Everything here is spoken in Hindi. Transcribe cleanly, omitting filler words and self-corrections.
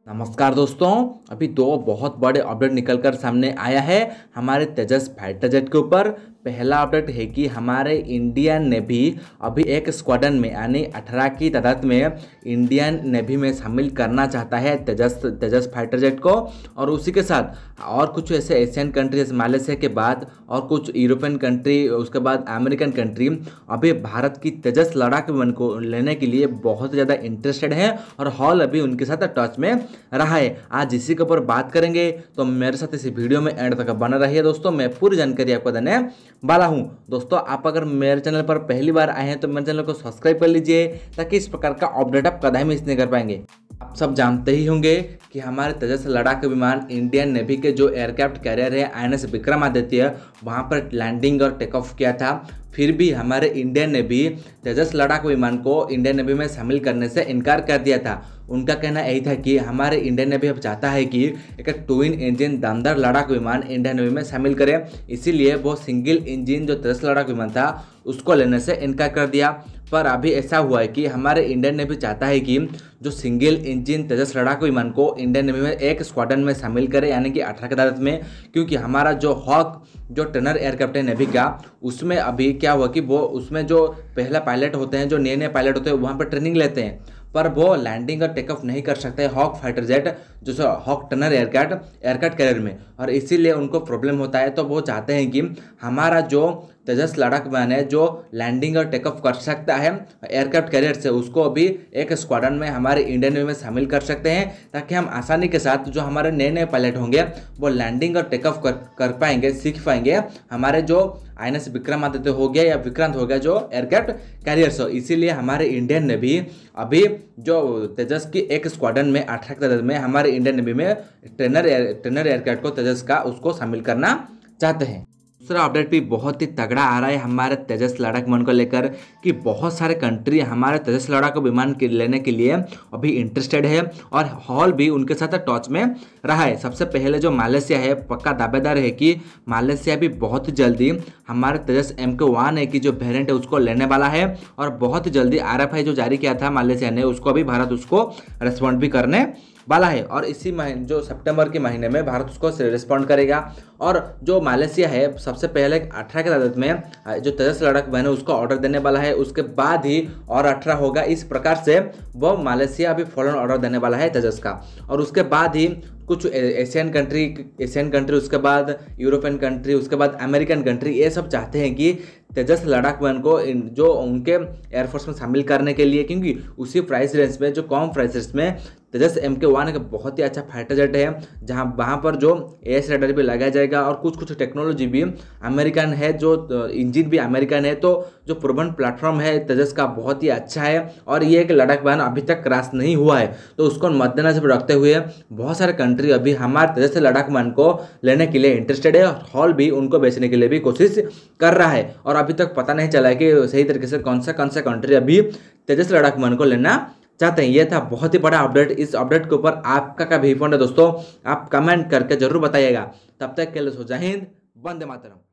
नमस्कार दोस्तों। अभी दो बहुत बड़े अपडेट निकलकर सामने आया है हमारे तेजस फाइटर जेट के ऊपर। पहला अपडेट है कि हमारे इंडियन नेवी अभी एक स्क्वाड्रन में यानी 18 की तादाद में इंडियन नेवी में शामिल करना चाहता है तेजस फाइटर जेट को। और उसी के साथ और कुछ ऐसे एशियन कंट्री जैसे मालयसिया के बाद और कुछ यूरोपियन कंट्री, उसके बाद अमेरिकन कंट्री अभी भारत की तेजस लड़ाकू विमान को लेने के लिए बहुत ज़्यादा इंटरेस्टेड है और हॉल अभी उनके साथ टच में रहा है। आज इसी के ऊपर बात करेंगे, तो मेरे साथ इस वीडियो में एंड तक बना रहिए दोस्तों। मैं पूरी जानकारी आपको देने वाला हूं। दोस्तों, आप अगर मेरे चैनल पर पहली बार आए हैं तो मेरे चैनल को सब्सक्राइब कर लीजिए ताकि इस प्रकार का अपडेट आप कदापि मिस नहीं कर पाएंगे। आप सब जानते ही होंगे कि हमारे तेजस लड़ाकू विमान इंडियन नेवी के जो एयरक्राफ्ट कैरियर है INS विक्रमादित्य वहाँ पर लैंडिंग और टेक ऑफ किया था। फिर भी हमारे इंडियन नेवी तेजस लड़ाकू विमान को इंडियन नेवी में शामिल करने से इनकार कर दिया था। उनका कहना यही था कि हमारे इंडियन नेवी अब चाहता है कि एक ट्विन इंजन दमदार लड़ाकू विमान इंडियन नेवी में शामिल करें, इसीलिए वो सिंगल इंजन जो तेजस लड़ाकू विमान था उसको लेने से इनकार कर दिया। पर अभी ऐसा हुआ है कि हमारे इंडियन नेवी चाहता है कि जो सिंगल इंजन तेजस लड़ाकू विमान को इंडियन नेवी में एक स्क्वाड्रन में शामिल करे, यानी कि 18 की तादाद में। क्योंकि हमारा जो हॉक जो ट्रेनर एयरक्राफ्ट है नेवी का, उसमें अभी क्या हुआ कि वो उसमें जो पहला पायलट होते हैं, जो नए पायलट होते हैं, वहाँ पर ट्रेनिंग लेते हैं, पर वो लैंडिंग और टेक ऑफ नहीं कर सकते हॉक फाइटर जेट जो हॉक टनर एयरक्राफ्ट कैरियर में, और इसीलिए उनको प्रॉब्लम होता है। तो वो चाहते हैं कि हमारा जो तेजस लड़ाकू विमान है जो लैंडिंग और टेक ऑफ कर सकता है एयरक्राफ्ट कैरियर से, उसको अभी एक स्क्वाड्रन में हमारे इंडियन नेवी में शामिल कर सकते हैं, ताकि हम आसानी के साथ जो हमारे नए पायलट होंगे वो लैंडिंग और टेक ऑफ कर पाएंगे, सीख पाएंगे हमारे जो INS विक्रमादित्य हो गया या विक्रांत हो गया जो एयरक्राफ्ट कैरियर्स हो। इसीलिए हमारे इंडियन नेवी अभी जो तेजस की एक स्क्वाड्रन में 18 की तादाद में हमारे इंडियन नेवी में ट्रेनर एयरक्राफ्ट को तेजस का उसको शामिल करना चाहते हैं। दूसरा अपडेट भी बहुत ही तगड़ा आ रहा है हमारे तेजस लड़ाकू विमान को लेकर कि बहुत सारे कंट्री हमारे तेजस लड़ाकू विमान के लेने के लिए अभी इंटरेस्टेड है और हॉल भी उनके साथ टच में रहा है। सबसे पहले जो मालयसिया है, पक्का दावेदार है कि मालयसिया भी बहुत जल्दी हमारे तेजस MK1 है कि जो वेरिएंट है उसको लेने वाला है, और बहुत जल्दी RFI जो जारी किया था मालयसिया ने उसको भी भारत उसको रेस्पॉन्ड भी करने वाला है। और इसी महीने जो सितंबर के महीने में भारत उसको रिस्पॉन्ड करेगा। और जो मालयसिया है सबसे पहले 18 की तादाद में जो तेजस लड़ाकू विमान है उसको ऑर्डर देने वाला है, उसके बाद ही और 18 होगा। इस प्रकार से वो मालयसिया अभी फॉरन ऑर्डर देने वाला है तेजस का, और उसके बाद ही कुछ एशियन कंट्री, उसके बाद यूरोपियन कंट्री, उसके बाद अमेरिकन कंट्री, ये सब चाहते हैं कि तेजस लड़ाकू विमान को जो उनके एयरफोर्स में शामिल करने के लिए, क्योंकि उसी प्राइस रेंज में जो कम प्राइस रेंज में तेजस MK1 का बहुत ही अच्छा फाइटर जेट है, जहां वहाँ पर जो AS रेडर भी लगाया जाएगा और कुछ टेक्नोलॉजी भी अमेरिकन है, जो इंजन भी अमेरिकन है। तो जो प्रूवन प्लेटफॉर्म है तेजस का बहुत ही अच्छा है, और ये एक लड़ाकू विमान अभी तक क्रैश नहीं हुआ है। तो उसको मद्देनजर रखते हुए बहुत सारे कंट्री अभी हमारे तेजस लड़ाकू विमान को लेने के लिए इंटरेस्टेड है, और हॉल भी उनको बेचने के लिए भी कोशिश कर रहा है। और अभी तक पता नहीं चला है कि सही तरीके से कौन सा कंट्री अभी तेजस लड़ाकू विमान को लेना चाहते हैं। यह था बहुत ही बड़ा अपडेट। इस अपडेट के ऊपर आपका क्या व्यू है दोस्तों, आप कमेंट करके जरूर बताइएगा। तब तक के लिए जय हिंद, वंदे मातरम।